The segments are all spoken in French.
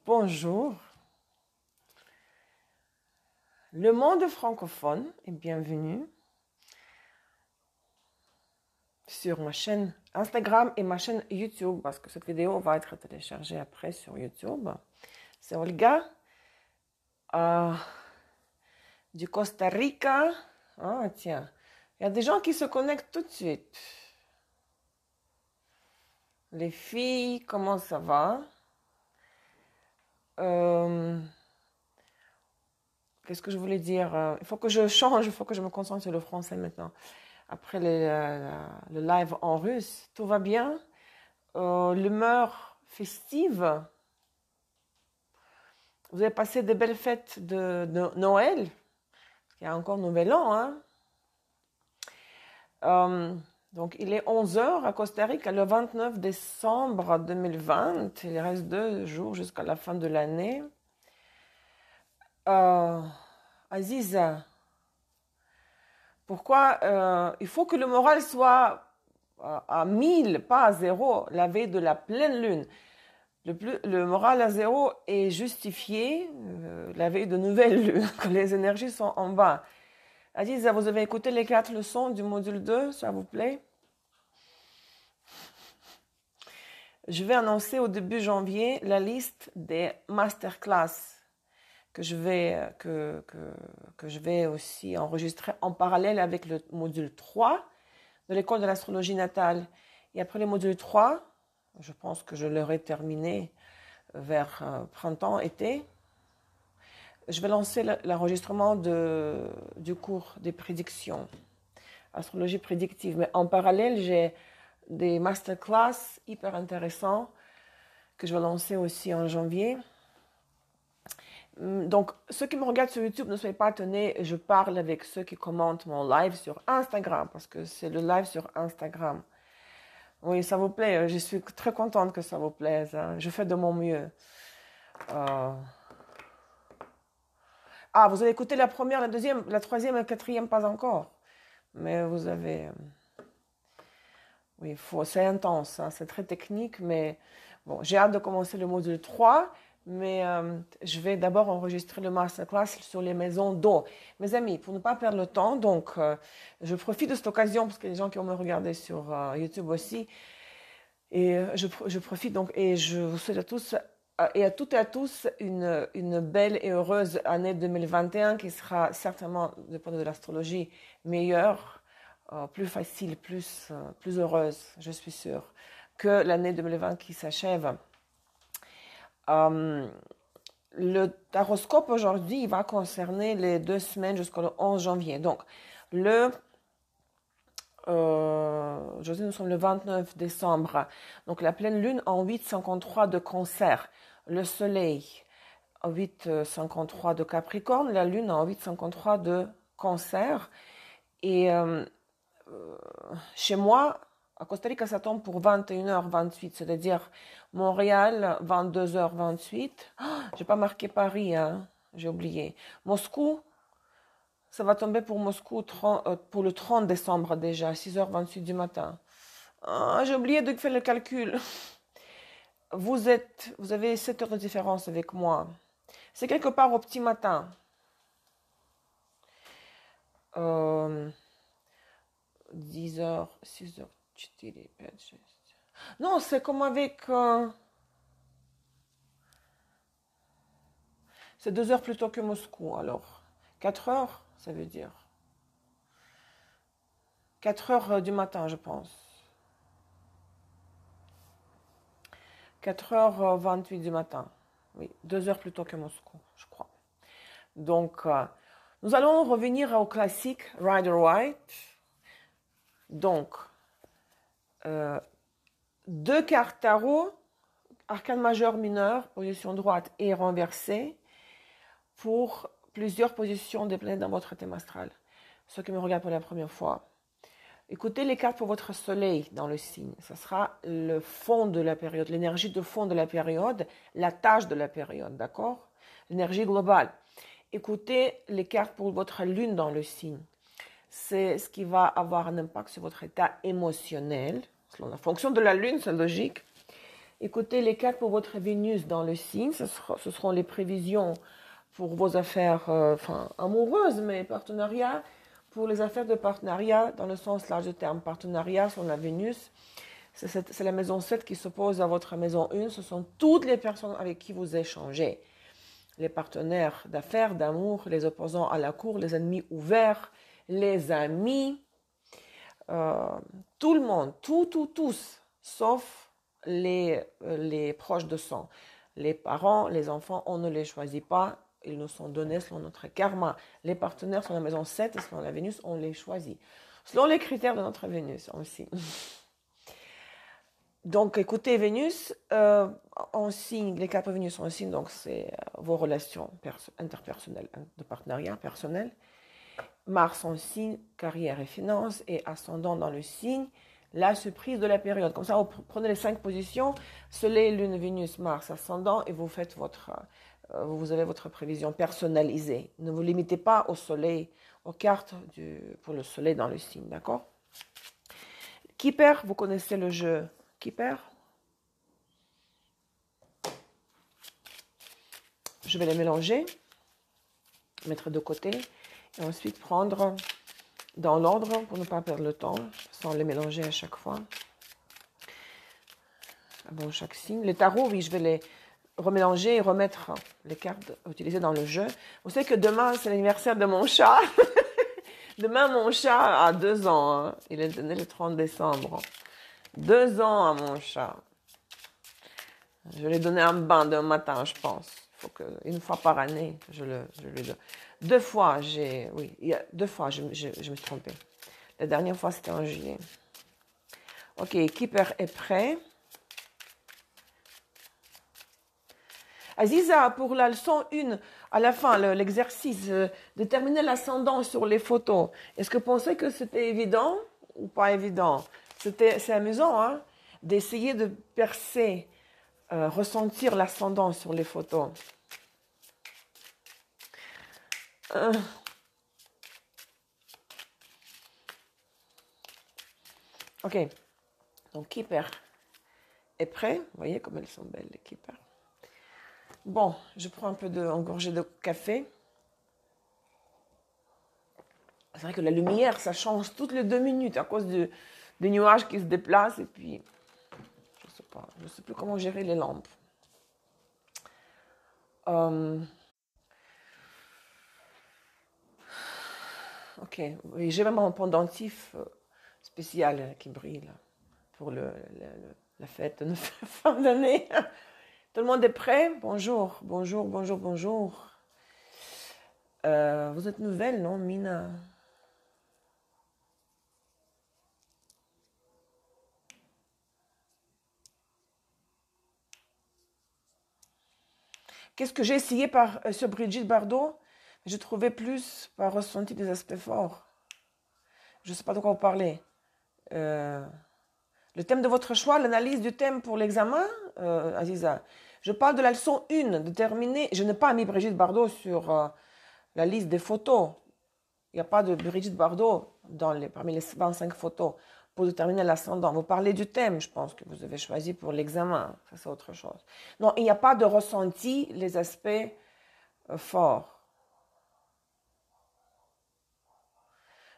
Bonjour, le monde francophone et bienvenue sur ma chaîne Instagram et ma chaîne YouTube parce que cette vidéo va être téléchargée après sur YouTube. C'est Olga du Costa Rica. Ah tiens, il y a des gens qui se connectent tout de suite. Les filles, comment ça va? Qu'est-ce que je voulais dire? Il faut que je change, il faut que je me concentre sur le français maintenant. Après le live en russe, tout va bien. L'humeur festive. Vous avez passé de belles fêtes de Noël. Il y a encore Nouvel An. Hein? Donc, il est 11 heures à Costa Rica le 29 décembre 2020. Il reste 2 jours jusqu'à la fin de l'année. Aziza, pourquoi il faut que le moral soit à 1000, pas à 0, la veille de la pleine lune. Le moral à 0 est justifié la veille de nouvelle lune, que les énergies sont en bas. Aziza, vous avez écouté les 4 leçons du module 2, s'il vous plaît? Je vais annoncer au début janvier la liste des masterclass que je vais aussi enregistrer en parallèle avec le module 3 de l'école de l'astrologie natale. Et après le module 3, je pense que je l'aurai terminé vers printemps, été, je vais lancer l'enregistrement du cours des prédictions, astrologie prédictive. Mais en parallèle, j'ai des masterclass hyper intéressants que je vais lancer aussi en janvier. Donc, ceux qui me regardent sur YouTube, ne soyez pas étonnés, je parle avec ceux qui commentent mon live sur Instagram, parce que c'est le live sur Instagram. Oui, ça vous plaît, je suis très contente que ça vous plaise, hein. Je fais de mon mieux. Ah, vous avez écouté la première, la deuxième, la troisième et la quatrième, pas encore. Mais vous avez... Oui, c'est intense, hein, c'est très technique, mais bon, j'ai hâte de commencer le module 3. Mais je vais d'abord enregistrer le masterclass sur les maisons d'eau. Mes amis, pour ne pas perdre le temps, donc je profite de cette occasion parce qu'il y a des gens qui vont me regarder sur YouTube aussi. Et je profite donc et je vous souhaite à tous et à toutes et à tous une belle et heureuse année 2021 qui sera certainement, du point de vue de l'astrologie, meilleure, plus facile, plus heureuse, je suis sûre, que l'année 2020 qui s'achève. Le taroscope aujourd'hui va concerner les 2 semaines jusqu'au 11 janvier. Donc, aujourd'hui nous sommes le 29 décembre. Donc, la pleine lune en 8,53 de Cancer. Le soleil en 8,53 de Capricorne. La lune en 8,53 de Cancer. Et chez moi, à Costa Rica, ça tombe pour 21h28, c'est-à-dire Montréal, 22h28. Oh, j'ai pas marqué Paris, hein, j'ai oublié. Moscou, ça va tomber pour Moscou pour le 30 décembre déjà, 6h28 du matin. Oh, j'ai oublié de faire le calcul. Vous avez 7 heures de différence avec moi. C'est quelque part au petit matin. 10h, 6h. Non, c'est comme avec... c'est 2 heures plus tôt que Moscou, alors. 4 heures, ça veut dire. 4 heures du matin, je pense. 4h28 du matin. Oui, 2 heures plus tôt que Moscou, je crois. Donc, nous allons revenir au classique Rider-Waite. Donc, 2 cartes tarot, arcane majeur, mineur, position droite et renversée, pour plusieurs positions des planètes dans votre thème astral. Ceux qui me regardent pour la première fois, écoutez les cartes pour votre soleil dans le signe. Ce sera le fond de la période, l'énergie de fond de la période, la tâche de la période, d'accord? L'énergie globale. Écoutez les cartes pour votre lune dans le signe. C'est ce qui va avoir un impact sur votre état émotionnel. Selon la fonction de la lune, c'est logique. Écoutez les cartes pour votre Vénus dans le signe. Ce seront les prévisions pour vos affaires amoureuses, mais partenariats. Pour les affaires de partenariat, dans le sens large du terme, partenariat sur la Vénus, c'est la maison 7 qui s'oppose à votre maison 1. Ce sont toutes les personnes avec qui vous échangez. Les partenaires d'affaires, d'amour, les opposants à la cour, les ennemis ouverts, les amis, tout le monde, tous, sauf les proches de sang. Les parents, les enfants, on ne les choisit pas, ils nous sont donnés selon notre karma. Les partenaires sur la maison 7 et selon la Vénus, on les choisit. Selon les critères de notre Vénus aussi. Donc, écoutez, Vénus, en signe, les quatre Vénus en signe, donc c'est vos relations interpersonnelles, de partenariat personnel. Mars en signe, carrière et finances, et ascendant dans le signe, la surprise de la période. Comme ça, vous prenez les 5 positions, Soleil, Lune, Vénus, Mars, ascendant, et vous faites vous avez votre prévision personnalisée. Ne vous limitez pas au Soleil, aux cartes pour le Soleil dans le signe, d'accord? Qui perd? Vous connaissez le jeu. Qui perd? Je vais les mélanger, mettre de côté, et ensuite prendre dans l'ordre pour ne pas perdre le temps, sans les mélanger à chaque fois. Bon, chaque signe. Les tarots, oui, je vais les remélanger et remettre les cartes utilisées dans le jeu. Vous savez que demain, c'est l'anniversaire de mon chat. Demain, mon chat a 2 ans. Hein. Il est né le 30 décembre. 2 ans à mon chat. Je lui ai donné un bain d'un matin, je pense. Il faut qu'une fois par année, je lui donne. 2 fois, il y a 2 fois, je me suis trompée. La dernière fois, c'était en juillet. Ok, Keeper est prêt. Aziza, pour la leçon 1, à la fin, l'exercice, déterminer l'ascendant sur les photos. Est-ce que vous pensez que c'était évident ou pas évident? C'est amusant, hein, d'essayer de percer, ressentir l'ascendant sur les photos. Ok, donc Keeper est prêt. Vous voyez comme elles sont belles, les Keeper. Bon, je prends un peu une gorgée de café. C'est vrai que la lumière, ça change toutes les 2 minutes à cause des nuages qui se déplacent. Et puis, je ne sais plus comment gérer les lampes. Ok, oui, j'ai même un pendentif spécial qui brille là, pour la fête de fin d'année. Tout le monde est prêt? Bonjour. Vous êtes nouvelle, non, Mina? Qu'est-ce que j'ai essayé sur Brigitte Bardot? J'ai trouvé plus par ressenti des aspects forts. Je ne sais pas de quoi vous parlez. Le thème de votre choix, l'analyse du thème pour l'examen, Aziza. Je parle de la leçon 1, déterminer. Je n'ai pas mis Brigitte Bardot sur la liste des photos. Il n'y a pas de Brigitte Bardot parmi les 25 photos pour déterminer l'ascendant. Vous parlez du thème, je pense, que vous avez choisi pour l'examen. Ça, c'est autre chose. Non, il n'y a pas de ressenti, les aspects forts.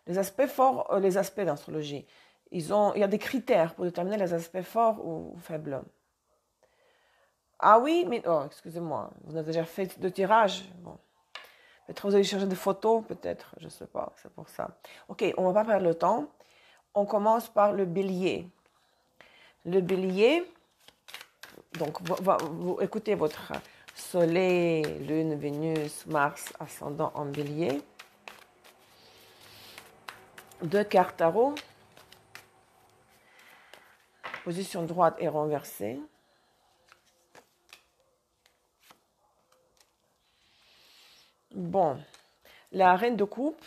Les aspects forts, les aspects d'astrologie, il y a des critères pour déterminer les aspects forts ou faibles. Ah oui, mais excusez-moi, vous avez déjà fait 2 tirages. Bon. Peut-être vous allez chercher des photos, peut-être, je ne sais pas, c'est pour ça. Ok, on ne va pas perdre le temps. On commence par le bélier. Le bélier, donc vous écoutez votre soleil, lune, Vénus, Mars, ascendant en bélier. 2 cartes tarot. Position droite et renversée. Bon, la reine de coupe,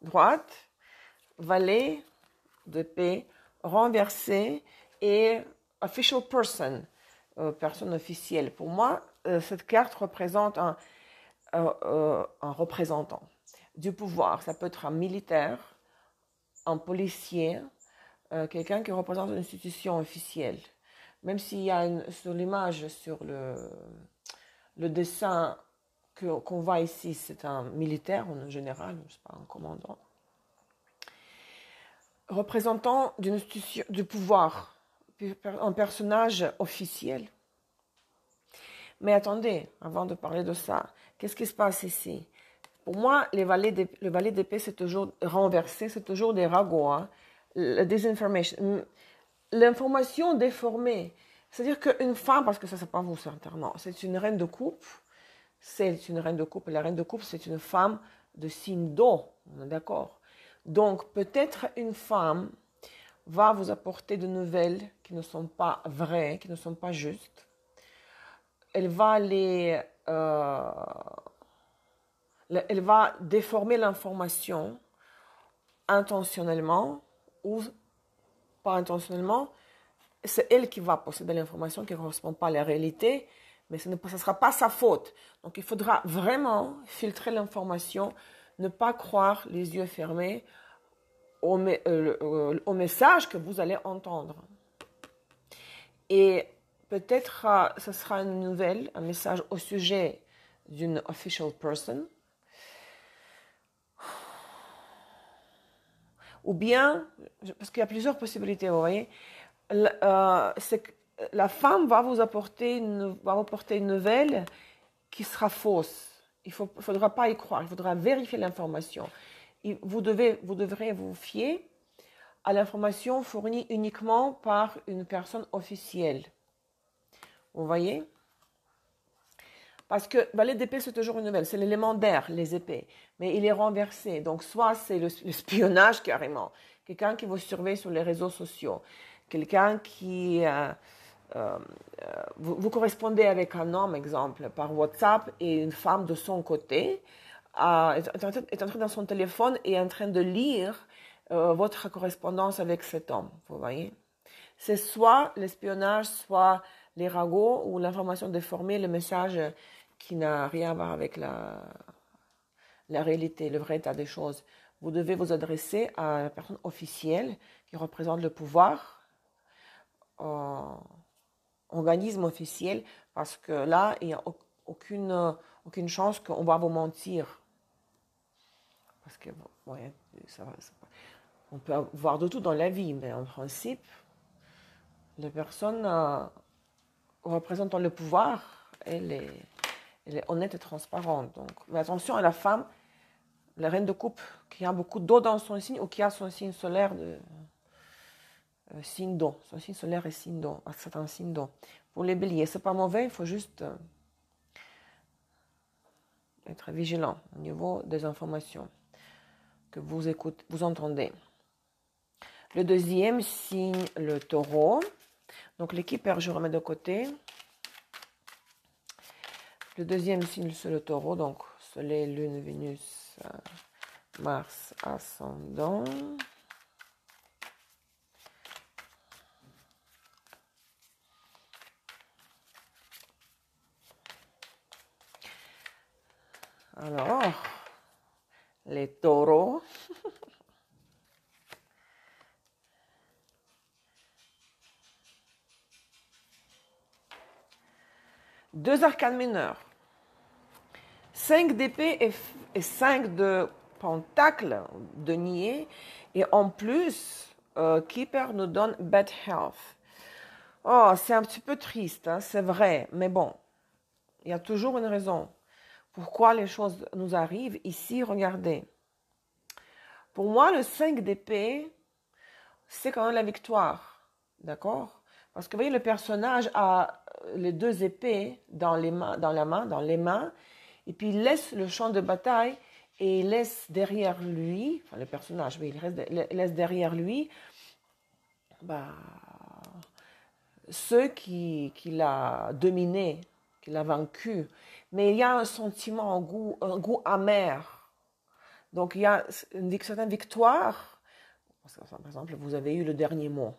droite, valet de paix, renversée et official person, personne officielle. Pour moi, cette carte représente un représentant du pouvoir. Ça peut être un militaire, un policier, quelqu'un qui représente une institution officielle. même s'il y a sur l'image, sur le dessin qu'on voit ici, c'est un militaire en général, je sais pas, un commandant, représentant d'une institution du pouvoir, un personnage officiel. Mais attendez, avant de parler de ça, qu'est-ce qui se passe ici? Pour moi, le valet d'épée, c'est toujours renversé, c'est toujours des ragots, hein? La disinformation, l'information déformée. C'est-à-dire qu'une femme, parce que ça, c'est pas vous, certainement, c'est une reine de coupe, c'est une reine de coupe, et la reine de coupe, c'est une femme de signe d'eau, on est d'accord? Donc, peut-être une femme va vous apporter de nouvelles qui ne sont pas vraies, qui ne sont pas justes. Elle va elle va déformer l'information intentionnellement ou pas intentionnellement. C'est elle qui va posséder l'information qui ne correspond pas à la réalité, mais ce ne sera pas sa faute. Donc il faudra vraiment filtrer l'information, ne pas croire les yeux fermés au message que vous allez entendre. Et peut-être ce sera une nouvelle, un message au sujet d'une official person. Ou bien, parce qu'il y a plusieurs possibilités, vous voyez, c'est que la femme va vous apporter une nouvelle qui sera fausse. Il ne faudra pas y croire, il faudra vérifier l'information. Vous devrez vous fier à l'information fournie uniquement par une personne officielle. Vous voyez? Parce que valet d'épée, c'est toujours une nouvelle. C'est l'élément d'air, les épées. Mais il est renversé. Donc, soit c'est l'espionnage carrément. Quelqu'un qui vous surveille sur les réseaux sociaux. Quelqu'un qui... vous correspondez avec un homme, exemple, par WhatsApp, et une femme de son côté est en train dans son téléphone et est en train de lire votre correspondance avec cet homme. Vous voyez? C'est soit l'espionnage, soit les ragots ou l'information déformée, le message qui n'a rien à voir avec la réalité, le vrai état des choses. Vous devez vous adresser à la personne officielle qui représente le pouvoir, organisme officiel, parce que là, il n'y a aucune chance qu'on va vous mentir. Parce que, ouais, on peut avoir de tout dans la vie, mais en principe, les personnes représentant le pouvoir, elle est honnête et transparente. Donc, mais attention à la femme, la reine de coupe, qui a beaucoup d'eau dans son signe ou qui a son signe solaire de signe d'eau. Son signe solaire est signe d'eau. C'est un signe d'eau. Pour les béliers, c'est pas mauvais, il faut juste être vigilant au niveau des informations que vous entendez. Le deuxième signe, le taureau. Donc l'équipe, je remets de côté. Le deuxième signe, c'est le taureau. Donc Soleil, Lune, Vénus, Mars, ascendant. Alors, les taureaux. Deux arcanes mineurs. 5 d'épée et 5 de pentacle, de nier. Et en plus, Keeper nous donne bad health. Oh, c'est un petit peu triste, hein, c'est vrai. Mais bon, il y a toujours une raison. Pourquoi les choses nous arrivent? Ici, regardez. Pour moi, le 5 d'épée, c'est quand même la victoire. D'accord? Parce que vous voyez, le personnage a les deux épées dans les mains, et puis il laisse le champ de bataille et il laisse derrière lui, enfin le personnage, oui, il laisse derrière lui ceux qui l'a dominé, qui l'a vaincu. Mais il y a un sentiment, un goût amer. Donc il y a une certaine victoire, parce que, par exemple, vous avez eu le dernier mot,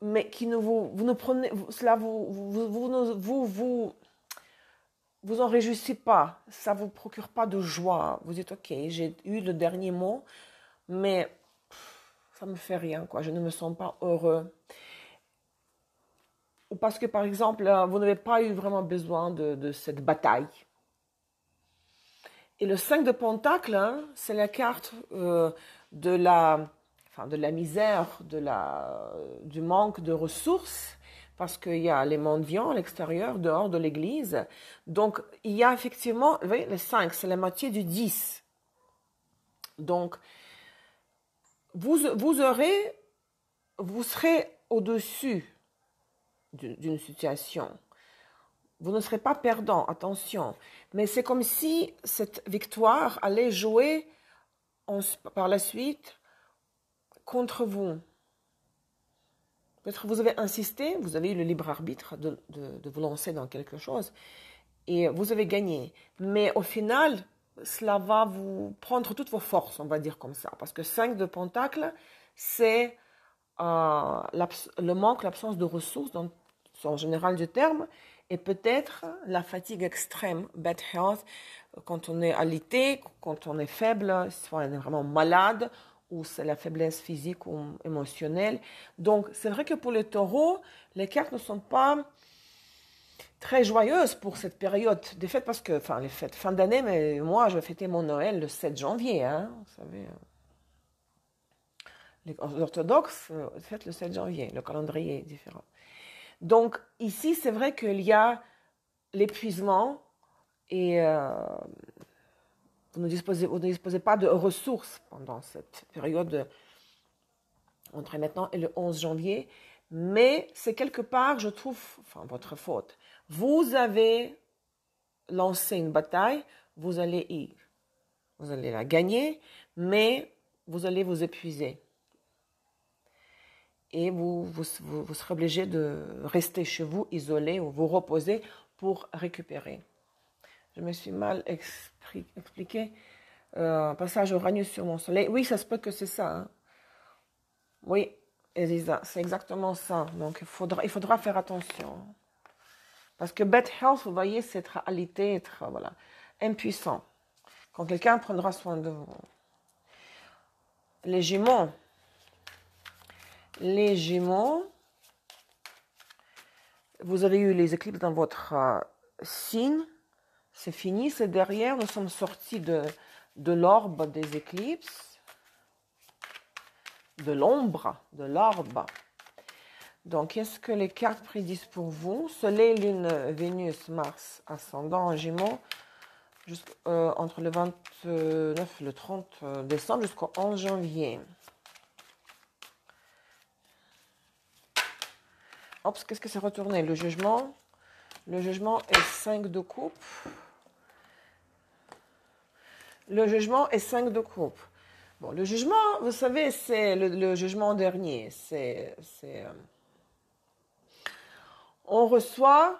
mais qui ne vous ne prenez, cela vous en réjouissez pas, ça vous procure pas de joie. Vous dites ok, j'ai eu le dernier mot, mais ça me fait rien, quoi. Je ne me sens pas heureux. ou parce que, par exemple, vous n'avez pas eu vraiment besoin de cette bataille. Et le 5 de Pentacle, hein, c'est la carte de la misère, du manque de ressources, parce qu'il y a les mendiants à l'extérieur, dehors de l'église. Donc, il y a effectivement, vous voyez, le 5, c'est la moitié du 10. Donc, vous serez au-dessus d'une situation. Vous ne serez pas perdant, attention. Mais c'est comme si cette victoire allait jouer par la suite contre vous. Peut-être vous avez insisté, vous avez eu le libre arbitre de vous lancer dans quelque chose et vous avez gagné. Mais au final, cela va vous prendre toutes vos forces, on va dire comme ça. Parce que 5 de Pentacle, c'est le manque, l'absence de ressources dans son général du terme, et peut-être la fatigue extrême, bad health, quand on est alité, quand on est faible, soit on est vraiment malade, ou c'est la faiblesse physique ou émotionnelle. Donc, c'est vrai que pour les taureaux, les cartes ne sont pas très joyeuses pour cette période des fêtes, parce que, les fêtes fin d'année, mais moi, je vais fêter mon Noël le 7 janvier, hein, vous savez. Les orthodoxes fêtent le 7 janvier, le calendrier est différent. Donc, ici, c'est vrai qu'il y a l'épuisement et vous ne disposez pas de ressources pendant cette période entre maintenant et le 11 janvier. Mais c'est quelque part, je trouve, votre faute. Vous avez lancé une bataille, vous allez la gagner, mais vous allez vous épuiser. Et vous serez obligé de rester chez vous, isolé, ou vous reposer pour récupérer. Je me suis mal expliqué. Passage Uranus sur mon soleil. Oui, ça se peut que c'est ça. Hein. Oui, Elisa, c'est exactement ça. Donc, il faudra faire attention. Parce que bad health, vous voyez, c'est être alité, être impuissant. Quand quelqu'un prendra soin de vous. Les Gémeaux. Les Gémeaux, vous avez eu les éclipses dans votre signe. C'est fini, c'est derrière. Nous sommes sortis de l'orbe des éclipses. De l'ombre, de l'orbe. Donc, qu'est-ce que les cartes prédisent pour vous? Soleil, Lune, Vénus, Mars, ascendant en Gémeaux, entre le 29 et le 30 décembre jusqu'au 11 janvier. Oups, qu'est-ce que c'est retourné? Le jugement. Le jugement est 5 de coupe. Le jugement est 5 de coupe. Bon, le jugement, vous savez, c'est le jugement dernier. On reçoit,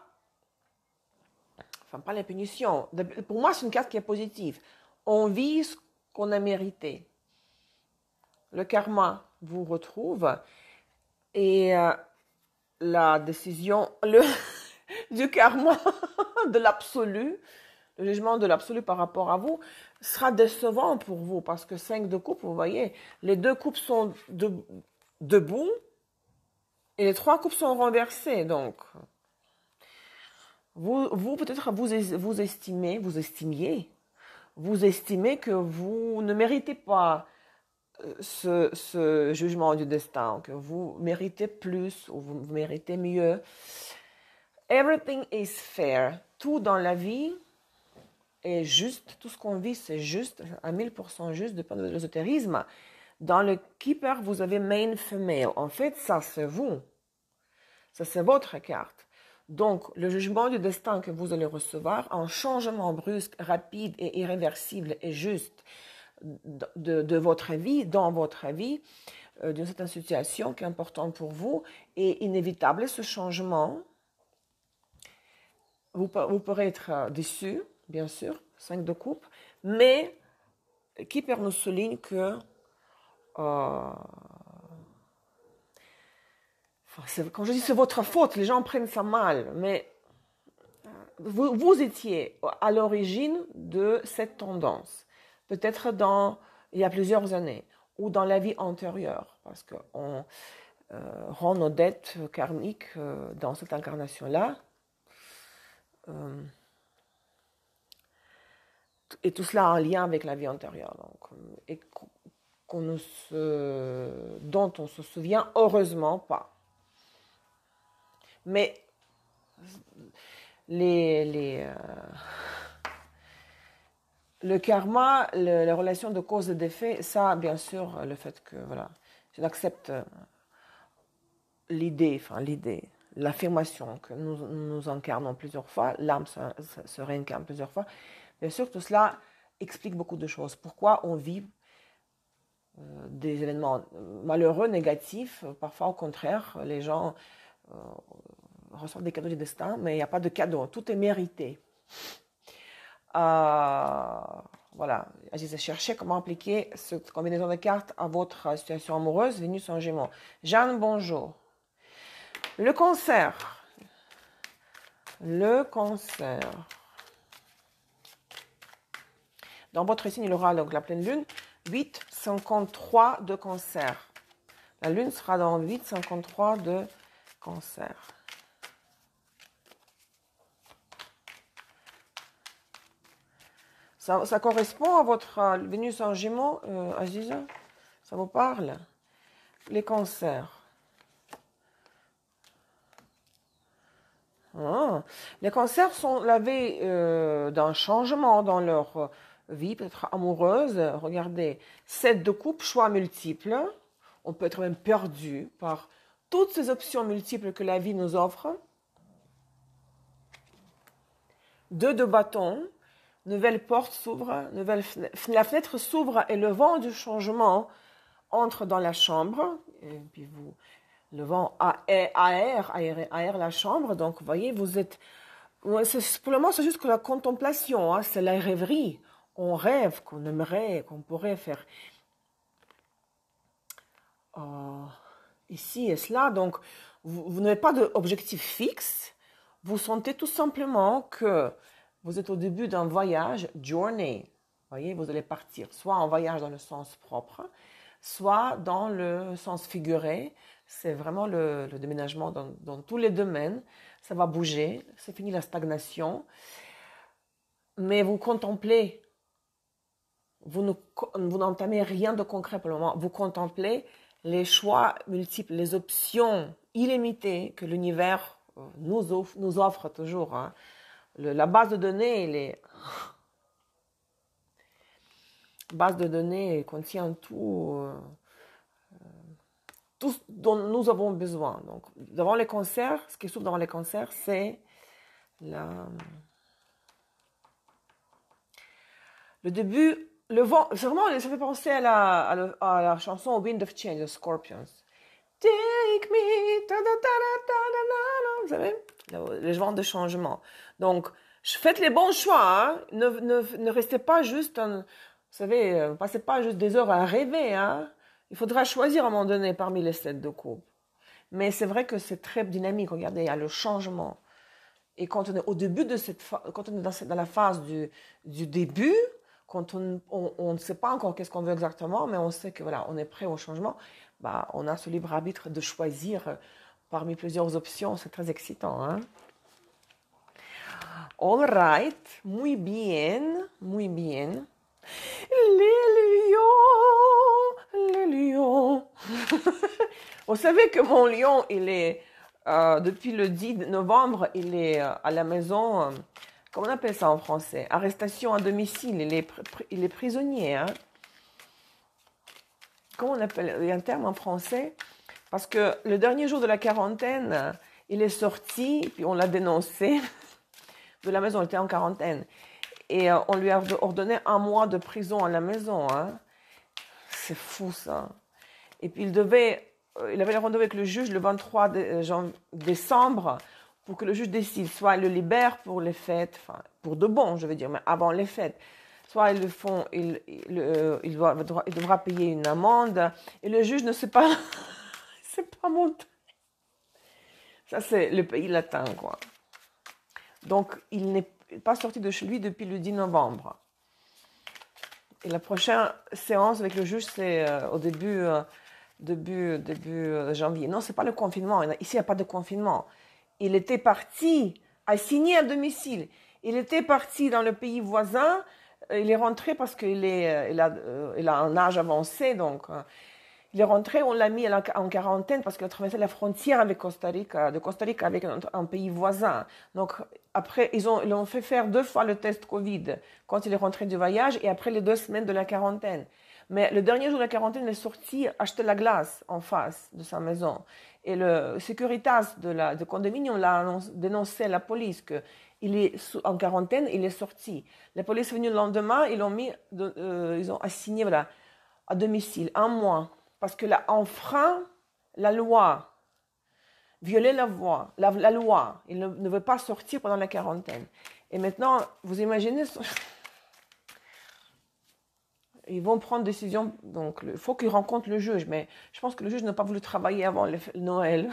pas les punitions. Pour moi, c'est une carte qui est positive. On vit ce qu'on a mérité. Le karma vous retrouve et la décision du karma de l'absolu, le jugement de l'absolu par rapport à vous, sera décevant pour vous parce que 5 de coupe, vous voyez, les 2 coupes sont debout et les 3 coupes sont renversées. Donc, vous peut-être vous estimez que vous ne méritez pas ce jugement du destin, que vous méritez plus ou vous méritez mieux. Everything is fair. Tout dans la vie est juste. Tout ce qu'on vit, c'est juste, à 1000% juste, dépend de l'ésotérisme. Dans le Keeper, vous avez main female. En fait, ça, c'est vous. Ça, c'est votre carte. Donc, le jugement du destin que vous allez recevoir, un changement brusque, rapide et irréversible et juste de votre vie, dans votre vie, d'une certaine situation qui est importante pour vous, est inévitable. Ce changement, vous pourrez être déçu, bien sûr, 5 de coupe, mais Keeper nous souligne que quand je dis c'est votre faute, les gens prennent ça mal, mais vous étiez à l'origine de cette tendance, peut-être il y a plusieurs années, ou dans la vie antérieure, parce que rend nos dettes karmiques dans cette incarnation-là. Et tout cela en lien avec la vie antérieure. Donc, et dont on se souvient heureusement pas. Mais le karma, la relation de cause et d'effet, ça, bien sûr, le fait que, voilà, j'accepte l'idée, l'affirmation que nous incarnons plusieurs fois, l'âme se réincarne plusieurs fois. Bien sûr, tout cela explique beaucoup de choses. Pourquoi on vit des événements malheureux, négatifs, parfois au contraire, les gens reçoivent des cadeaux du destin, mais il n'y a pas de cadeau, tout est mérité. Voilà, j'ai cherché comment appliquer cette combinaison de cartes à votre situation amoureuse, Vénus en Gémeaux. Jeanne, bonjour. Le cancer. Le cancer. Dans votre signe, il aura donc la pleine lune, 8,53 de cancer. La lune sera dans 8,53 de cancer. Ça correspond à votre Vénus en Gémeaux, Aziza? Ça vous parle? Les cancers. Les cancers sont la veille d'un changement dans leur vie, peut-être amoureuse. Regardez, 7 de coupe, choix multiples. On peut être même perdu par toutes ces options multiples que la vie nous offre. 2 de bâton, nouvelle porte s'ouvre, la fenêtre s'ouvre et le vent du changement entre dans la chambre. Et puis le vent aère la chambre. Donc, vous voyez, vous êtes... Pour le moment, c'est juste que la contemplation, hein, c'est la rêverie. On rêve qu'on aimerait, qu'on pourrait faire ici et cela. Donc, vous n'avez pas d'objectif fixe. Vous sentez tout simplement que vous êtes au début d'un voyage, journey. Vous voyez, vous allez partir soit en voyage dans le sens propre, soit dans le sens figuré. C'est vraiment le déménagement dans tous les domaines. Ça va bouger, c'est fini la stagnation. Mais vous contemplez. Vous n'entamez rien de concret pour le moment. Vous contemplez les choix multiples, les options illimitées que l'univers nous offre toujours. Hein. La base de données, base de données contient tout ce dont nous avons besoin. Donc, devant les cancers, ce qui s'ouvre devant les cancers, c'est le début, le vent. Vraiment, ça fait penser à la chanson Wind of Change de Scorpions. Take me, vous savez, le vent de changement. Donc, faites les bons choix. Hein. Ne restez pas juste, vous savez, passez pas juste des heures à rêver. Hein. Il faudra choisir à un moment donné parmi les 7 de coupe. Mais c'est vrai que c'est très dynamique. Regardez, il y a le changement. Et quand on est au début de quand on est dans la phase du début, quand on ne sait pas encore qu'est-ce qu'on veut exactement, mais on sait que voilà, on est prêt au changement, bah, on a ce libre arbitre de choisir parmi plusieurs options. C'est très excitant. Hein? All right, muy bien, muy bien. Les lions. Vous savez que mon lion, il est, depuis le 10 novembre, il est à la maison, comment on appelle ça en français? Arrestation à domicile, il est prisonnier. Hein? Comment on appelle? Il y a un terme en français. Parce que le dernier jour de la quarantaine, il est sorti, puis on l'a dénoncé de la maison, il était en quarantaine. Et on lui a ordonné 1 mois de prison à la maison. Hein. C'est fou, ça. Et puis il avait le rendez-vous avec le juge le 23 décembre pour que le juge décide. Soit il le libère pour les fêtes, enfin, pour de bon, je veux dire, mais avant les fêtes. Soit il devra payer une amende. Et le juge ne sait pas, c'est pas monté. Ça, c'est le pays latin, quoi. Donc, il n'est pas sorti de chez lui depuis le 10 novembre. Et la prochaine séance avec le juge, c'est au début début janvier. Non, c'est pas le confinement. Ici, il n'y a pas de confinement. Il était parti, assigné à domicile. Il était parti dans le pays voisin. Il est rentré parce il a un âge avancé, donc il est rentré, on l'a mis en quarantaine parce qu'il a traversé la frontière avec de Costa Rica avec un pays voisin. Donc après, ils l'ont fait faire 2 fois le test Covid quand il est rentré du voyage et après les 2 semaines de la quarantaine. Mais le dernier jour de la quarantaine, il est sorti acheter la glace en face de sa maison. Et le Securitas de condominium l'a dénoncé à la police qu'il est en quarantaine, il est sorti. La police est venue le lendemain, ils ont assigné voilà, à domicile 1 mois parce qu'il a enfreint la loi, violé la loi. Il ne veut pas sortir pendant la quarantaine. Et maintenant, vous imaginez, ils vont prendre décision. Donc, il faut qu'ils rencontrent le juge. Mais je pense que le juge n'a pas voulu travailler avant le Noël.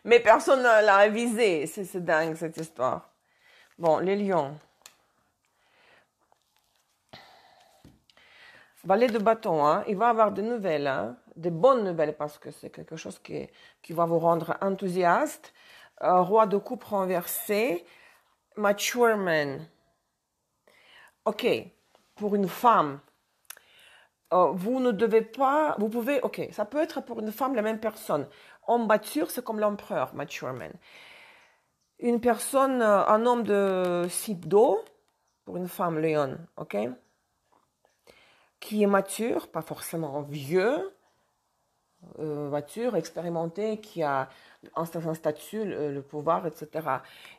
Mais personne ne l'a avisé. C'est dingue, cette histoire. Bon, les lions. Valet de bâton, hein, il va avoir des nouvelles, hein, des bonnes nouvelles parce que c'est quelque chose qui va vous rendre enthousiaste. Roi de coupe renversé, mature man. Ok, pour une femme, vous ne devez pas, vous pouvez, ok, ça peut être pour une femme la même personne. Homme mature, c'est comme l'empereur, mature man. Une personne, un homme de type d'eau, pour une femme, Léon, ok, qui est mature, pas forcément vieux, mature, expérimenté, qui a un certain statut, le pouvoir, etc.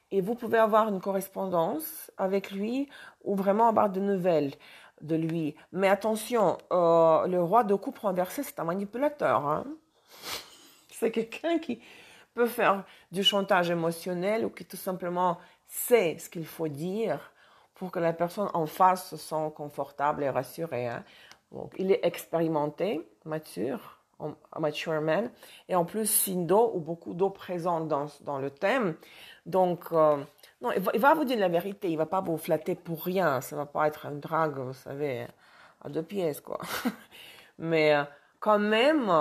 Et vous pouvez avoir une correspondance avec lui ou vraiment avoir de nouvelles de lui. Mais attention, le roi de coupe renversé, c'est un manipulateur. Hein. C'est quelqu'un qui peut faire du chantage émotionnel ou qui tout simplement sait ce qu'il faut dire pour que la personne en face se sente confortable et rassurée. Hein. Donc, il est expérimenté, mature, mature man, et en plus signe d'eau ou beaucoup d'eau présente dans le thème. Donc, non, il va vous dire la vérité, il ne va pas vous flatter pour rien, ça ne va pas être une drague, vous savez, à 2 pièces, quoi. Mais quand même,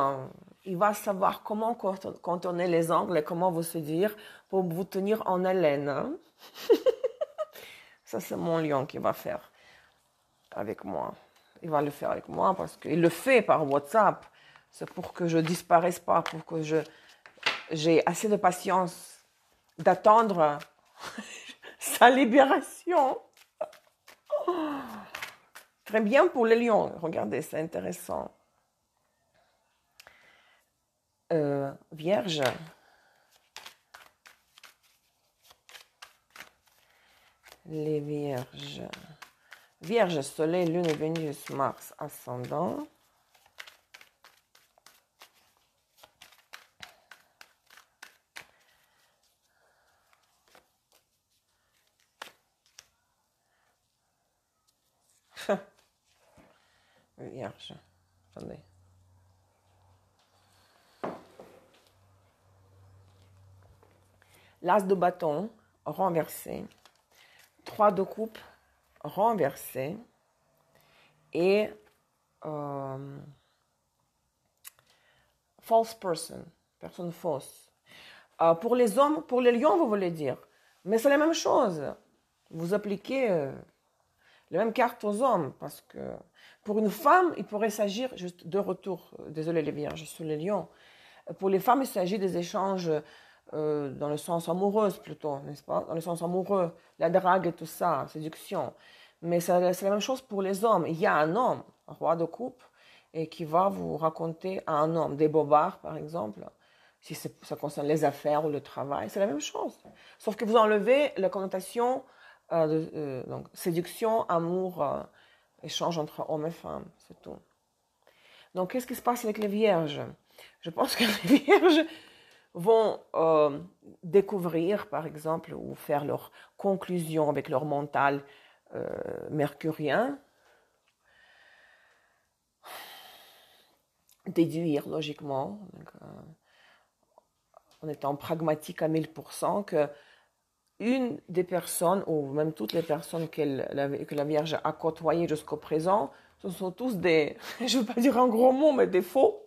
il va savoir comment contourner les angles et comment vous séduire pour vous tenir en haleine. Hein. Ça, c'est mon lion qui va faire avec moi. Il va le faire avec moi parce qu'il le fait par WhatsApp. C'est pour que je ne disparaisse pas, pour que j'ai assez de patience d'attendre sa libération. Très bien pour les lions. Regardez, c'est intéressant. Vierge. Les vierges. Vierge, soleil, lune, Vénus, Mars, ascendant. Vierge. Attendez. L'as de bâton renversé. 3 de coupe renversé. Et false person. Personne fausse. Pour les hommes, pour les lions, vous voulez dire. Mais c'est la même chose. Vous appliquez la même carte aux hommes. Parce que pour une femme, il pourrait s'agir, juste de retour, désolé les vierges, sur les lions. Pour les femmes, il s'agit des échanges dans le sens amoureux plutôt, n'est-ce pas? Dans le sens amoureux, la drague et tout ça, séduction. Mais c'est la même chose pour les hommes. Il y a un homme, un roi de coupe, et qui va vous raconter à un homme, des bobards par exemple, si ça concerne les affaires ou le travail, c'est la même chose. Sauf que vous enlevez la connotation donc, séduction, amour, échange entre hommes et femmes, c'est tout. Donc, qu'est-ce qui se passe avec les vierges? Je pense que les vierges vont découvrir, par exemple, ou faire leur conclusion avec leur mental mercurien, déduire logiquement, donc, en étant pragmatique à 1000%, que une des personnes, ou même toutes les personnes que la Vierge a côtoyées jusqu'au présent, ce sont tous des, je ne veux pas dire un gros mot, mais des faux.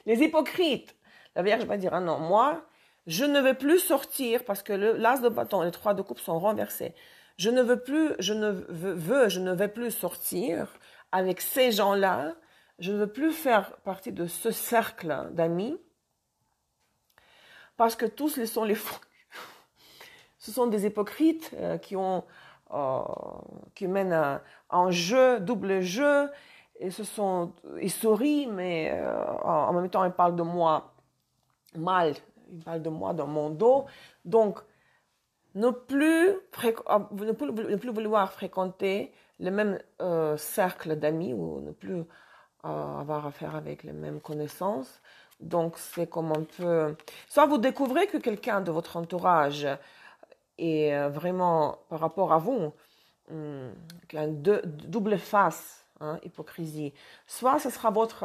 Les hypocrites. La Vierge va dire, ah non, moi, je ne vais plus sortir parce que l'as de bâton et les 3 de coupe sont renversés. Je ne vais plus sortir avec ces gens-là. Je ne veux plus faire partie de ce cercle d'amis parce que tous ce sont des hypocrites qui mènent un jeu, double jeu, et ils sourient, mais en même temps ils parlent de moi mal, ils parlent de moi dans mon dos. Donc, ne plus vouloir fréquenter le même cercle d'amis ou ne plus avoir affaire avec les mêmes connaissances. Donc, c'est comme un peu... Soit vous découvrez que quelqu'un de votre entourage est vraiment, par rapport à vous, qui a une double face, hein, hypocrisie. Soit ce sera votre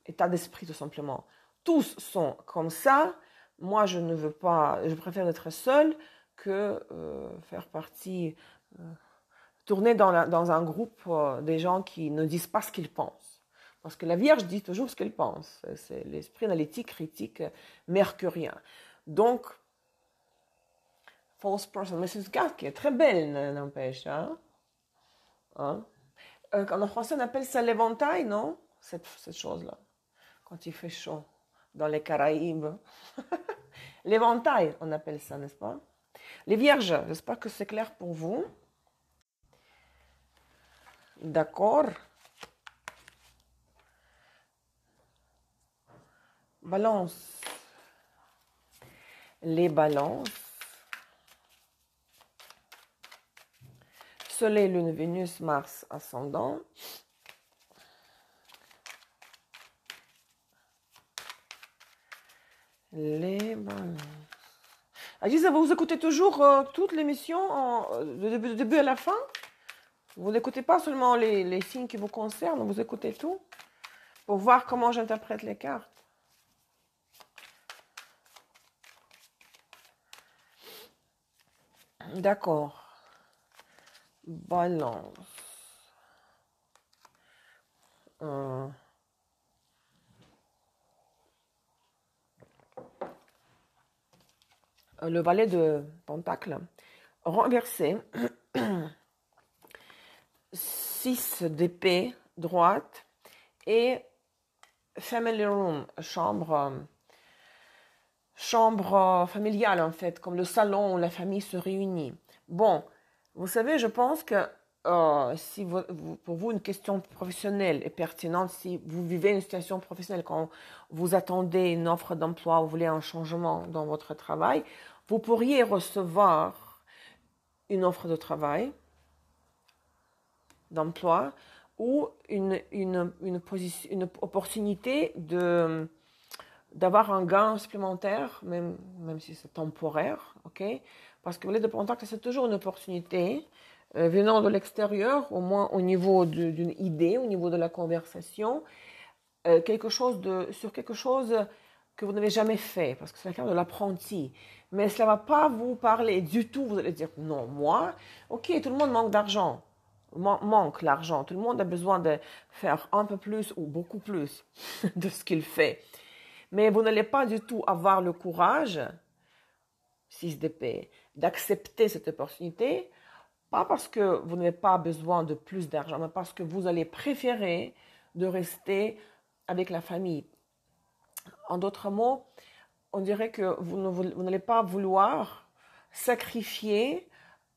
état d'esprit, tout simplement. Tous sont comme ça. Moi, je ne veux pas, je préfère être seule que faire partie, tourner dans un groupe des gens qui ne disent pas ce qu'ils pensent. Parce que la Vierge dit toujours ce qu'elle pense. C'est l'esprit analytique, critique, mercurien. Donc, false person, mais c'est une carte qui est très belle, n'empêche. Hein? En français, on appelle ça l'éventail, non? Cette chose-là, quand il fait chaud, dans les Caraïbes. L'éventail, on appelle ça, n'est-ce pas? Les Vierges, j'espère que c'est clair pour vous. D'accord. Balance. Les balances. Soleil, Lune, Vénus, Mars, ascendant. Les balances. Agis, vous écoutez toujours toute l'émission du début à la fin? Vous n'écoutez pas seulement les signes qui vous concernent, vous écoutez tout pour voir comment j'interprète les cartes. D'accord. Balance. Le valet de Pentacle renversé. 6 d'épée droite et family room, chambre familiale en fait, comme le salon où la famille se réunit. Bon, vous savez, je pense que si pour vous une question professionnelle est pertinente, si vous vivez une situation professionnelle, quand vous attendez une offre d'emploi, vous voulez un changement dans votre travail, vous pourriez recevoir une offre de travail, d'emploi, ou une opportunité d'avoir un gain supplémentaire, même si c'est temporaire, ok? Parce que le de Pentacle, c'est toujours une opportunité venant de l'extérieur, au moins au niveau d'une idée, au niveau de la conversation, sur quelque chose que vous n'avez jamais fait, parce que c'est la carte de l'apprenti. Mais cela ne va pas vous parler du tout. Vous allez dire, non, moi, ok, tout le monde manque d'argent. Manque l'argent. Tout le monde a besoin de faire un peu plus ou beaucoup plus de ce qu'il fait. Mais vous n'allez pas du tout avoir le courage, 6 d'épée, d'accepter cette opportunité, pas parce que vous n'avez pas besoin de plus d'argent, mais parce que vous allez préférer de rester avec la famille. En d'autres mots, on dirait que vous n'allez pas vouloir sacrifier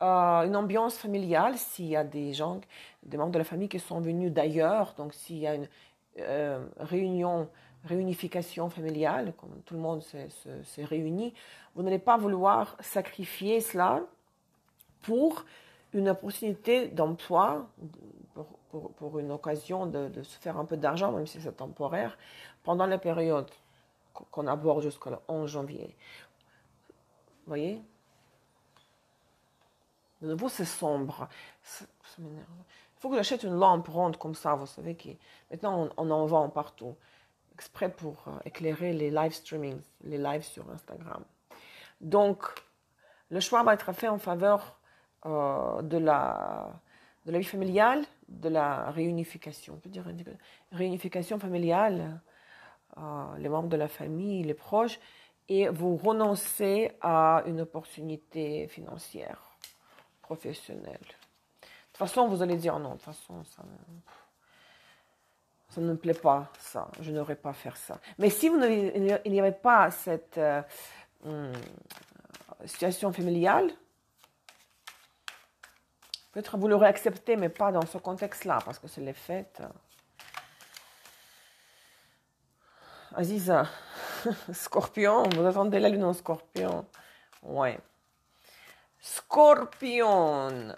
une ambiance familiale s'il y a des membres de la famille qui sont venus d'ailleurs, donc s'il y a une réunification familiale, comme tout le monde s'est réuni, vous n'allez pas vouloir sacrifier cela pour une opportunité d'emploi, pour une occasion de se faire un peu d'argent, même si c'est temporaire, pendant la période qu'on aborde jusqu'au 11 janvier. Vous voyez? De nouveau, c'est sombre. Ça m'énerve. Il faut que j'achète une lampe ronde comme ça, vous savez, maintenant on en vend partout, exprès pour éclairer les live streamings, les lives sur Instagram. Donc, le choix va être fait en faveur de la vie familiale, de la réunification, on peut dire réunification familiale, les membres de la famille, les proches, et vous renoncez à une opportunité financière, professionnelle. De toute façon, vous allez dire non, de toute façon, ça ne me plaît pas, ça, je n'aurais pas faire ça. Mais si il n'y avait pas cette situation familiale, peut-être vous l'aurez accepté, mais pas dans ce contexte-là, parce que c'est les fêtes. Aziza, Scorpion, vous attendez la lune en Scorpion. Ouais. Scorpion.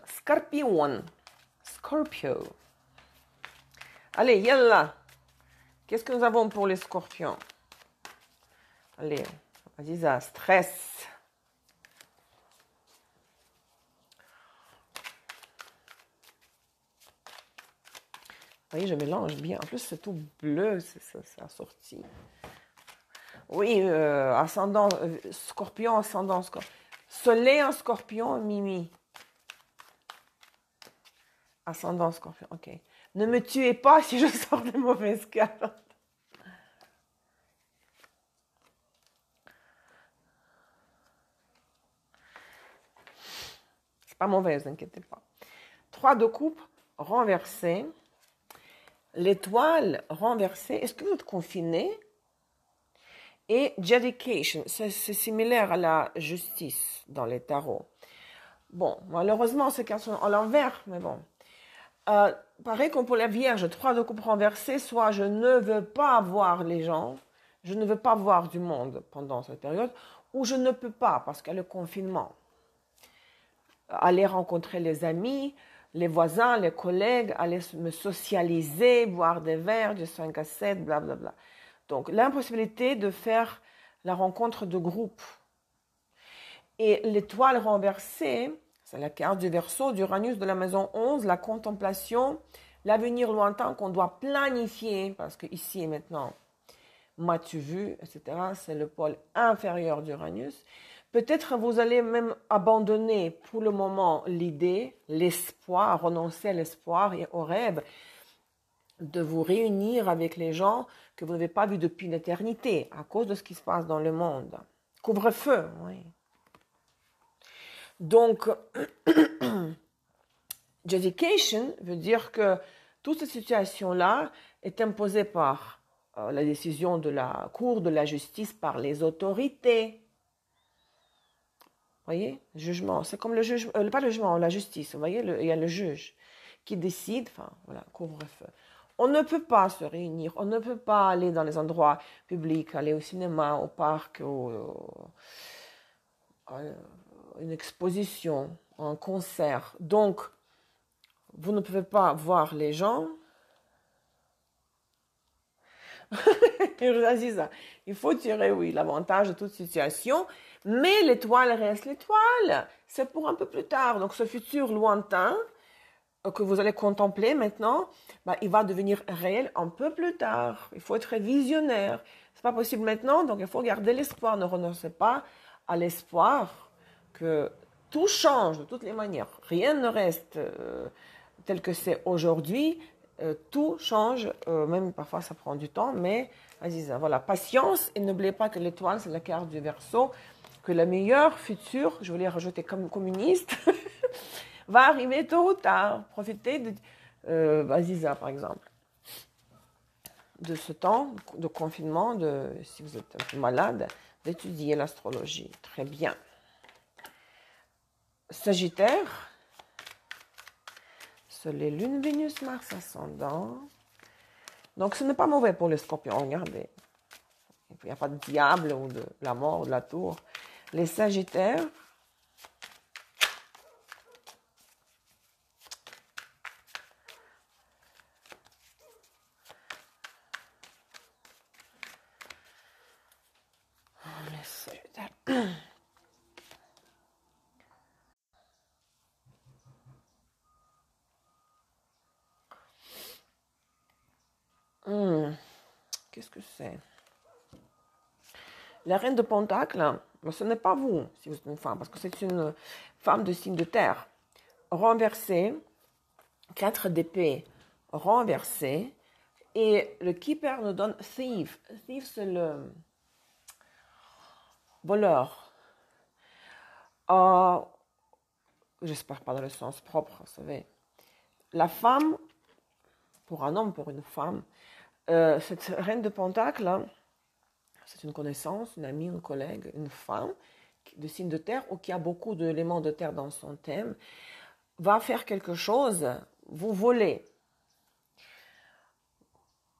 Scorpio. Allez, yalla. Qu'est-ce que nous avons pour les Scorpions? Allez, Aziza, stress. Vous voyez, je mélange bien. En plus, c'est tout bleu, c'est assorti. Oui, ascendant, Scorpion, ascendant, Scorpion. Soleil en Scorpion, Mimi. Ascendant Scorpion, ok. Ne me tuez pas si je sors de mauvaises cartes. C'est pas mauvais, ne vous inquiétez pas. 3 de coupe renversé. L'étoile renversée. Est-ce que vous êtes confiné? Et dedication, c'est similaire à la justice dans les tarots. Bon, malheureusement, ces cartes sont à l'envers, mais bon. Pareil comme pour la Vierge, 3 de coupe renversée, soit je ne veux pas voir les gens, je ne veux pas voir du monde pendant cette période, ou je ne peux pas parce qu'il y a le confinement. Aller rencontrer les amis, les voisins, les collègues, aller me socialiser, boire des verres, du 5 à 7, blablabla. Donc, l'impossibilité de faire la rencontre de groupe. Et l'étoile renversée, c'est la carte du Verseau, d'Uranus de la maison 11, la contemplation, l'avenir lointain qu'on doit planifier, parce que ici et maintenant, m'as-tu vu, etc., c'est le pôle inférieur d'Uranus. Peut-être vous allez même abandonner pour le moment l'idée, l'espoir, renoncer à l'espoir et au rêve de vous réunir avec les gens que vous n'avez pas vus depuis l'éternité à cause de ce qui se passe dans le monde. Couvre-feu, oui. Donc, dedication veut dire que toute cette situation-là est imposée par la décision de la Cour de la justice par les autorités. Vous voyez, jugement, c'est comme le jugement, pas le jugement, la justice, vous voyez, il y a le juge qui décide, enfin, voilà, couvre-feu. On ne peut pas se réunir, on ne peut pas aller dans les endroits publics, aller au cinéma, au parc, à une exposition, un concert. Donc, vous ne pouvez pas voir les gens. Il faut tirer, oui, l'avantage de toute situation, mais l'étoile reste l'étoile. C'est pour un peu plus tard. Donc, ce futur lointain que vous allez contempler maintenant, il va devenir réel un peu plus tard. Il faut être visionnaire. C'est pas possible maintenant, donc il faut garder l'espoir. Ne renoncez pas à l'espoir que tout change de toutes les manières. Rien ne reste tel que c'est aujourd'hui. Tout change, même parfois ça prend du temps, mais Aziza, voilà, patience, et n'oubliez pas que l'étoile, c'est la carte du Verseau, que le meilleur futur, je voulais rajouter comme communiste, va arriver tôt ou tard. Profitez de Aziza, par exemple, de ce temps de confinement, si vous êtes un peu malade, d'étudier l'astrologie. Très bien. Sagittaire. Soleil, Lune, Vénus, Mars, ascendant. Donc, ce n'est pas mauvais pour les scorpions. Regardez. Il n'y a pas de diable ou de la mort ou de la tour. Les sagittaires. Les sagittaires. Qu'est-ce que c'est? La reine de Pentacle, ce n'est pas vous, si vous êtes une femme, parce que c'est une femme de signe de terre. Renversée, 4 d'épée renversé. Et le keeper nous donne thief. Thief, c'est le voleur. J'espère pas dans le sens propre, vous savez. La femme, pour un homme, pour une femme, cette reine de Pentacle, c'est une connaissance, une amie, une collègue, une femme de signe de terre ou qui a beaucoup d'éléments de terre dans son thème, va faire quelque chose, vous volez.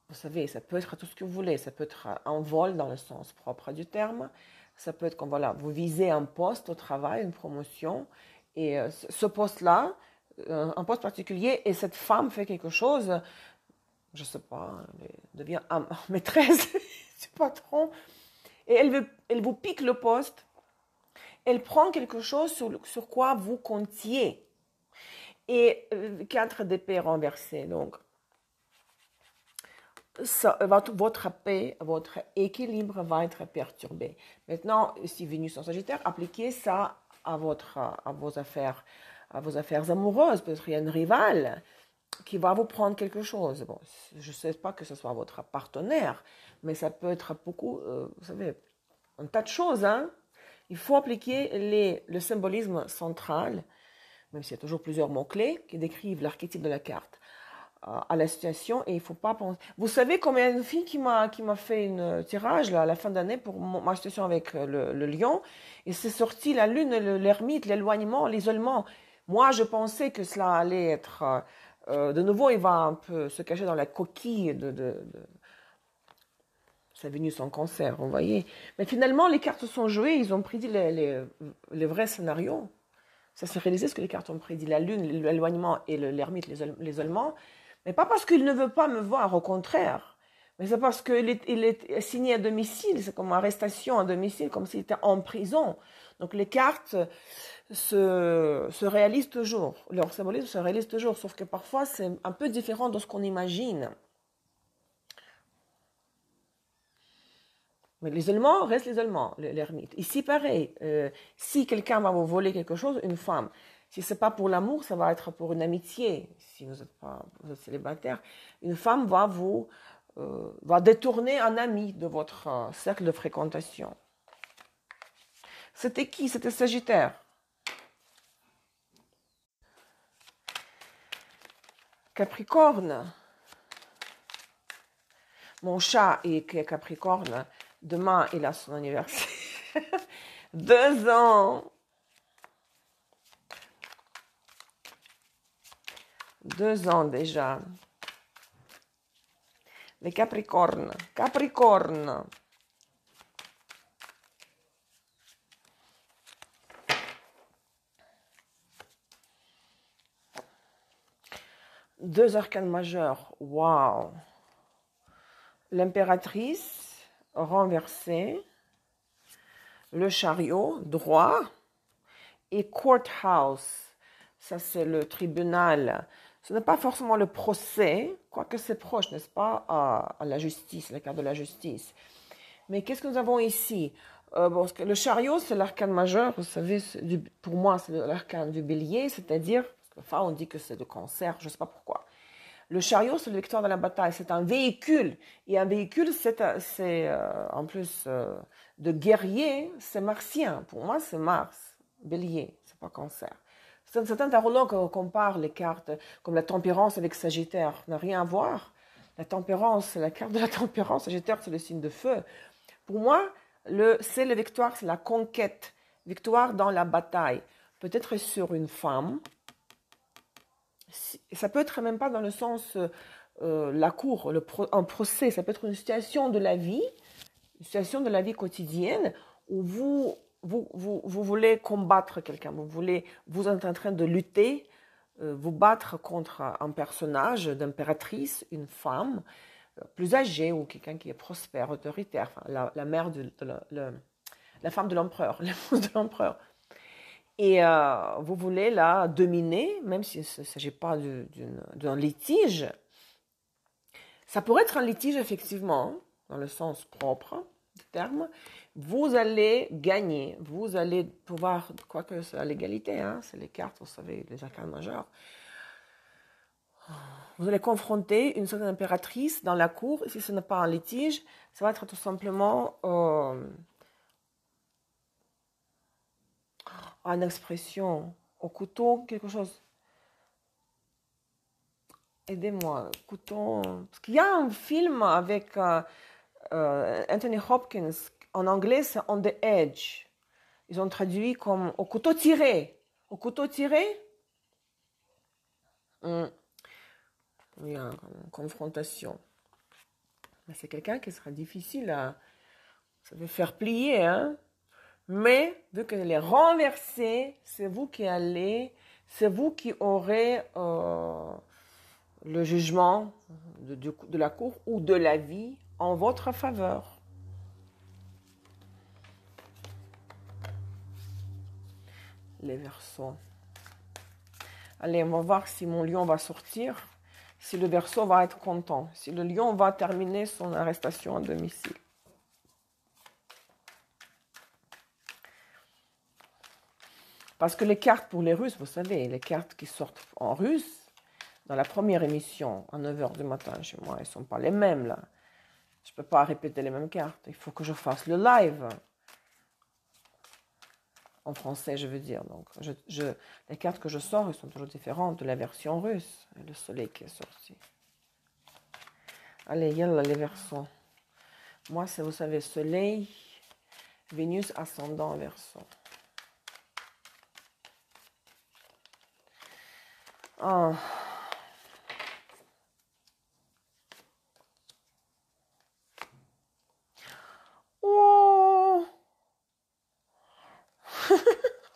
Vous savez, ça peut être tout ce que vous voulez. Ça peut être un vol dans le sens propre du terme. Ça peut être comme, voilà, vous visez un poste au travail, une promotion, et ce poste-là, un poste particulier, et cette femme fait quelque chose, je ne sais pas, elle devient maîtresse du patron, et elle vous pique le poste, elle prend quelque chose sur quoi vous comptiez. Et 4 d'épée renversés, donc votre paix, votre équilibre va être perturbé. Maintenant, si Vénus en Sagittaire, appliquez ça à vos affaires amoureuses. Peut-être il y a une rivale qui va vous prendre quelque chose. Bon, je ne sais pas que ce soit votre partenaire, mais ça peut être beaucoup, vous savez, un tas de choses. Hein. Il faut appliquer le symbolisme central, même s'il y a toujours plusieurs mots-clés qui décrivent l'archétype de la carte, à la situation, et il ne faut pas penser. Vous savez combien il y a une fille qui m'a fait une tirage là, à la fin d'année pour ma situation avec le lion, et c'est sorti la lune, l'ermite, l'éloignement, l'isolement. Moi, je pensais que cela allait être... de nouveau, il va un peu se cacher dans la coquille de sa Vénus en Cancer, vous voyez. Mais finalement, les cartes sont jouées, ils ont prédit les vrais scénarios. Ça s'est réalisé ce que les cartes ont prédit, la lune, l'éloignement et l'ermite, l'isolement. Mais pas parce qu'il ne veut pas me voir, au contraire. Mais c'est parce qu'il est assigné à domicile, c'est comme arrestation à domicile, comme s'il était en prison. Donc les cartes se réalisent toujours, leur symbolisme se réalise toujours, sauf que parfois c'est un peu différent de ce qu'on imagine. Mais l'isolement reste l'isolement, l'ermite. Ici, pareil, si quelqu'un va vous voler quelque chose, une femme, si ce n'est pas pour l'amour, ça va être pour une amitié. Si vous êtes célibataire, une femme va détourner un ami de votre cercle de fréquentation. C'était qui? C'était Sagittaire. Capricorne. Mon chat est Capricorne. Demain, il a son anniversaire. 2 ans. 2 ans déjà. Les Capricornes. Capricorne. Deux arcanes majeurs. Waouh. L'impératrice renversée. Le chariot droit. Et courthouse. Ça, c'est le tribunal. Ce n'est pas forcément le procès, quoique c'est proche, n'est-ce pas, à la justice, la carte de la justice. Mais qu'est-ce que nous avons ici? Le chariot, c'est l'arcane majeur, vous savez, pour moi, c'est l'arcane du bélier, c'est-à-dire, enfin, on dit que c'est de Cancer, je ne sais pas pourquoi. Le chariot, c'est la victoire dans la bataille, c'est un véhicule. Et un véhicule, c'est en plus de guerrier, c'est martien. Pour moi, c'est Mars, bélier, c'est pas Cancer. Certains tarologues comparent les cartes comme la tempérance avec Sagittaire. Ça n'a rien à voir. La tempérance, la carte de la tempérance, Sagittaire, c'est le signe de feu. Pour moi, c'est la victoire, c'est la conquête. Victoire dans la bataille. Peut-être sur une femme. Ça peut être même pas dans le sens la cour, un procès. Ça peut être une situation de la vie, une situation de la vie quotidienne où vous voulez combattre quelqu'un, vous êtes en train de lutter, vous battre contre un personnage d'impératrice, une femme plus âgée ou quelqu'un qui est prospère, autoritaire, enfin, la mère la femme de l'empereur, l'épouse de l'empereur. Et vous voulez la dominer, même s'il ne s'agit pas d'un litige. Ça pourrait être un litige, effectivement, dans le sens propre du terme. Vous allez gagner, vous allez pouvoir, quoique c'est à l'égalité, hein, c'est les cartes, vous savez, les arcanes majeurs. Vous allez confronter une certaine impératrice dans la cour. Et si ce n'est pas un litige, ça va être tout simplement une expression au couteau, quelque chose. Aidez-moi, couteau. Parce qu'il y a un film avec Anthony Hopkins. En anglais, c'est On the Edge. Ils ont traduit comme au couteau tiré. Au couteau tiré, il y a une confrontation. Mais c'est quelqu'un qui sera difficile à ça veut faire plier, hein. Mais vu qu'elle est renversée, c'est vous qui aurez le jugement de la cour ou de la vie en votre faveur. Les Verseaux. Allez, on va voir si mon lion va sortir, si le Verseau va être content, si le lion va terminer son arrestation à domicile. Parce que les cartes pour les Russes, vous savez, les cartes qui sortent en russe, dans la première émission, à 9h du matin chez moi, elles ne sont pas les mêmes, là. Je ne peux pas répéter les mêmes cartes. Il faut que je fasse le live. En français, je veux dire. Donc, les cartes que je sors, elles sont toujours différentes de la version russe. Et le soleil qui est sorti. Allez, yallah, les Verseaux. Moi, c'est, vous savez, soleil, Vénus, ascendant, Verseau. Ah. Oh.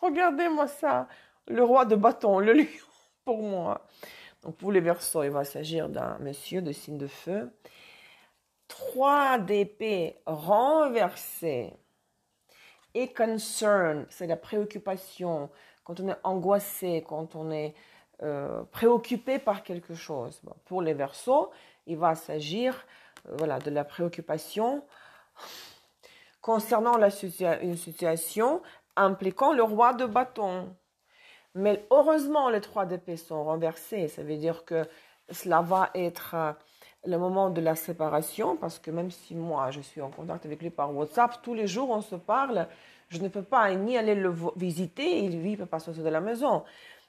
Regardez-moi ça. Le roi de bâton, le lion, pour moi. Donc, pour les Verseaux, il va s'agir d'un monsieur de signe de feu. 3 d'épée renversé. Et concern, c'est la préoccupation. Quand on est angoissé, quand on est préoccupé par quelque chose. Bon, pour les Verseaux, il va s'agir voilà, de la préoccupation concernant une situation impliquant le roi de bâton. Mais heureusement, les 3 d'épée sont renversés. Ça veut dire que cela va être le moment de la séparation, parce que même si moi, je suis en contact avec lui par WhatsApp, tous les jours, on se parle, je ne peux pas ni aller le visiter, et lui, il ne peut pas sortir de la maison.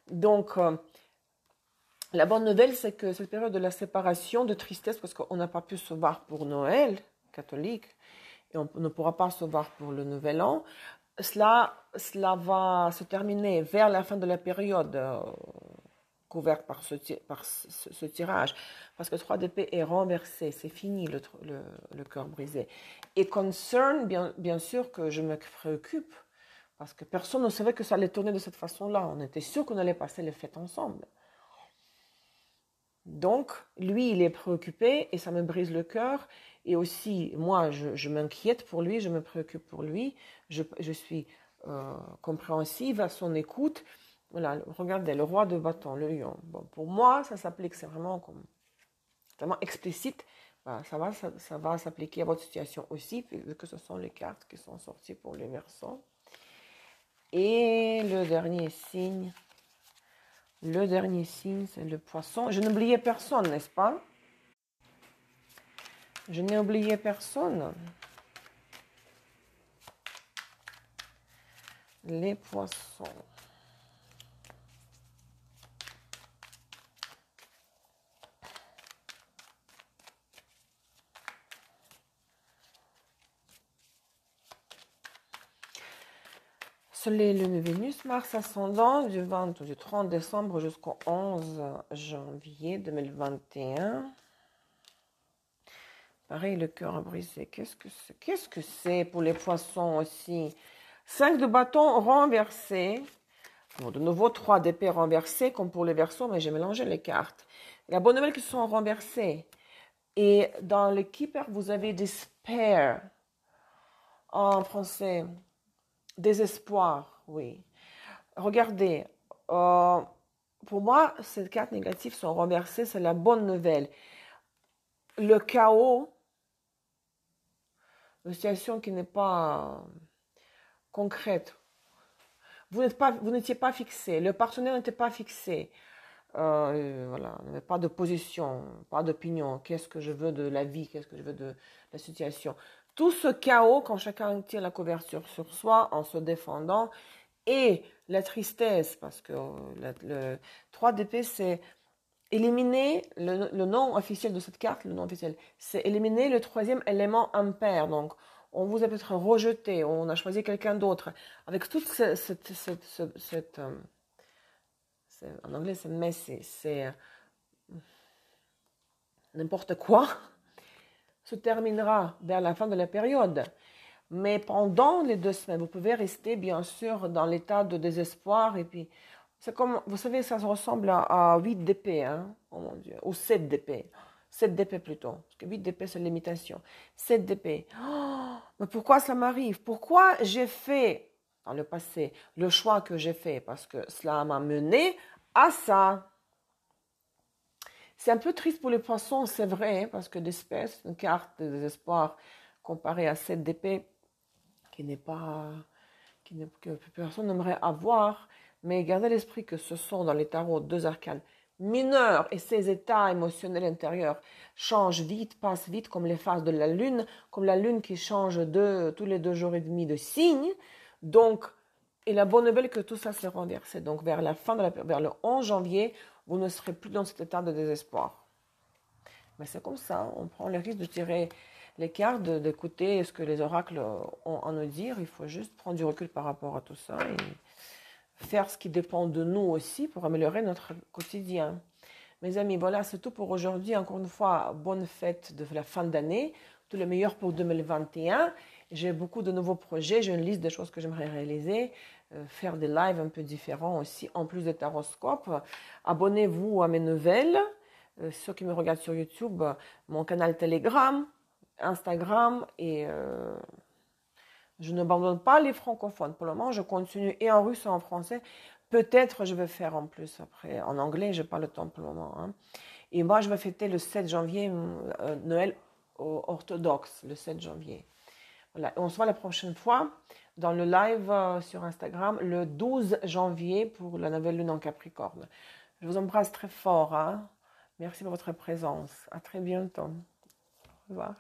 Donc, la bonne nouvelle, c'est que cette période de la séparation, de tristesse, parce qu'on n'a pas pu se voir pour Noël, catholique, et on ne pourra pas se voir pour le Nouvel An, cela va se terminer vers la fin de la période couverte par ce tirage. Parce que 3 d'épée est renversé, c'est fini le cœur brisé. Et concern, bien sûr que je me préoccupe, parce que personne ne savait que ça allait tourner de cette façon-là. On était sûr qu'on allait passer les fêtes ensemble. Donc, lui, il est préoccupé et ça me brise le cœur. Et aussi, moi, je m'inquiète pour lui, je me préoccupe pour lui. Je suis compréhensive à son écoute. Voilà, regardez, le roi de bâton, le lion. Bon, pour moi, ça s'applique, c'est vraiment tellement explicite. Bah, ça va s'appliquer à votre situation aussi, vu que ce sont les cartes qui sont sorties pour les Verseaux. Et le dernier signe... Le dernier signe, c'est le Poisson. Je n'oubliais personne, n'est-ce pas? Je n'ai oublié personne. Les Poissons. Soleil, Lune, Vénus, Mars ascendant du 30 décembre jusqu'au 11 janvier 2021. Pareil, le cœur brisé. Qu'est-ce que c'est pour les Poissons aussi? 5 de bâton renversé. Bon, de nouveau, 3 d'épée renversés, comme pour les Verseaux, mais j'ai mélangé les cartes. La bonne nouvelle, qu'ils sont renversés. Et dans le Keeper, vous avez despair. En français, désespoir, oui. Regardez, pour moi, ces cartes négatives sont renversées, c'est la bonne nouvelle. Le chaos, une situation qui n'est pas concrète. Vous n'étiez pas fixé, le partenaire n'était pas fixé. Voilà, pas de position, pas d'opinion. Qu'est-ce que je veux de la vie? Qu'est-ce que je veux de la situation? Tout ce chaos quand chacun tire la couverture sur soi en se défendant et la tristesse, parce que le 3 d'épée, c'est éliminer le nom officiel de cette carte, le nom officiel, c'est éliminer le troisième élément impair. Donc, on vous a peut-être rejeté, on a choisi quelqu'un d'autre. Avec toute cette en anglais, c'est messy, c'est n'importe quoi, se terminera vers la fin de la période. Mais pendant les 2 semaines, vous pouvez rester, bien sûr, dans l'état de désespoir. Et puis, c'est comme, vous savez, ça ressemble à 8 d'épée, hein? Oh mon Dieu, ou 7 d'épée. 7 d'épée plutôt, parce que 8 d'épée, c'est l'imitation. 7 d'épée. Oh, mais pourquoi ça m'arrive? Pourquoi j'ai fait, dans le passé, le choix que j'ai fait? Parce que cela m'a mené à ça. C'est un peu triste pour les poissons, c'est vrai, hein, parce que l'espèce, une carte de désespoir comparée à 7 d'épée, qui n'est pas, que personne n'aimerait avoir, mais gardez à l'esprit que ce sont dans les tarots 2 arcanes mineurs et ces états émotionnels intérieurs changent vite, passent vite comme les phases de la lune, comme la lune qui change tous les 2 jours et demi de signe. Donc, et la bonne nouvelle est que tout ça s'est renversé. Donc, vers la fin vers le 11 janvier, vous ne serez plus dans cet état de désespoir. Mais c'est comme ça, on prend le risque de tirer les cartes, d'écouter ce que les oracles ont à nous dire. Il faut juste prendre du recul par rapport à tout ça et faire ce qui dépend de nous aussi pour améliorer notre quotidien. Mes amis, voilà, c'est tout pour aujourd'hui. Encore une fois, bonne fête de la fin d'année. Tout le meilleur pour 2021. J'ai beaucoup de nouveaux projets. J'ai une liste de choses que j'aimerais réaliser. Faire des lives un peu différents aussi, en plus des taroscopes. Abonnez-vous à mes nouvelles. Ceux qui me regardent sur YouTube, mon canal Telegram, Instagram et je n'abandonne pas les francophones. Pour le moment, je continue et en russe et en français. Peut-être je vais faire en plus après. En anglais, je n'ai pas le temps pour le moment. Hein. Et moi, je vais fêter le 7 janvier Noël orthodoxe, le 7 janvier. Voilà. Et on se voit la prochaine fois dans le live sur Instagram le 12 janvier pour la nouvelle lune en Capricorne. Je vous embrasse très fort. Hein. Merci pour votre présence. À très bientôt. Au revoir.